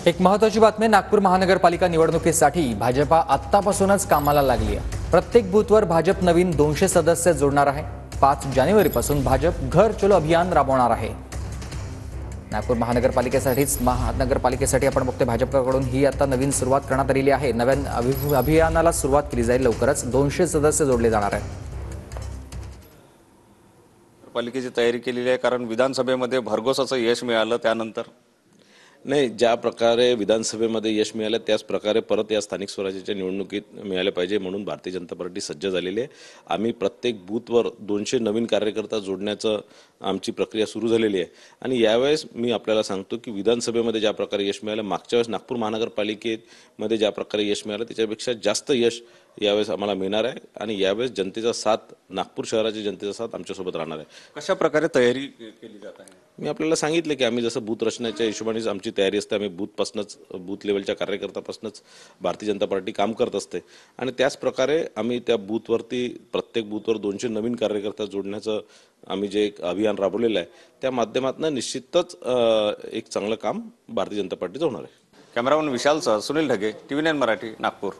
एक महत्त्वाची बातमी, नागपूर महानगरपालिका निवडणुकीसाठी भाजपा आत्तापासूनच कामाला लागली आहे। प्रत्येक बूथवर भाजप नवीन 200 सदस्य जोडणार आहे। 5 जानेवारीपासून भाजप घर चलो अभियान राबवणार आहे। नागपूर महानगरपालिकेसाठी आपण बघतोय भाजपकडून ही आता नवीन सुरुवात करण्यात आलेली आहे। नवीन अभियानाला सुरुवात केली जाईल। लवकरच 200 सदस्य जोडले जाणार आहेत। पालिकेची तयारी केलेली आहे, कारण विधानसभेमध्ये भरघोस असं यश मिळालं त्यानंतर नाही, ज्या प्रकारे विधानसभेमध्ये यश मिळालं त्याच प्रकारे परत या स्थानिक स्वराज्याच्या निवडणुकीत मिळाले पाहिजे म्हणून भारतीय जनता पार्टी सज्ज झालेली आहे। आम्ही प्रत्येक बूथवर 200 नवीन कार्यकर्ता जोडण्याचं आमची प्रक्रिया सुरू झालेली आहे। आणि यावेळेस मी आपल्याला सांगतो की विधानसभेमध्ये ज्या प्रकारे यश मिळालं, मागच्या वेळेस नागपूर महानगरपालिकेमध्ये ज्या प्रकारे यश मिळालं त्याच्यापेक्षा जास्त यश यावेळेस आम्हाला मिळणार आहे। आणि यावेळेस जनतेचा साथ, नागपूर शहराच्या जनतेचा साथ आमच्यासोबत राहणार आहे। कशा प्रकारे तयारी केली जात आहे? मी आपल्याला सांगितलं की आम्ही जसं बूथ रचण्याच्या हिशोबाने आमची तयारी असते। आम्ही बूथ लेवलच्या कार्यकर्त्यापासूनच भारतीय जनता पार्टी काम करत असते आणि त्याच प्रकारे आम्ही त्या बूथवरती प्रत्येक बूथवर 200 नवीन कार्यकर्ता जोडण्याचं आम्ही जे एक अभियान राबवलेलं आहे त्या माध्यमातून निश्चितच एक चांगलं काम भारतीय जनता पार्टीचं होणार आहे। कॅमेरामन विशालसह सुनील ढगे, TV9 मराठी, नागपूर।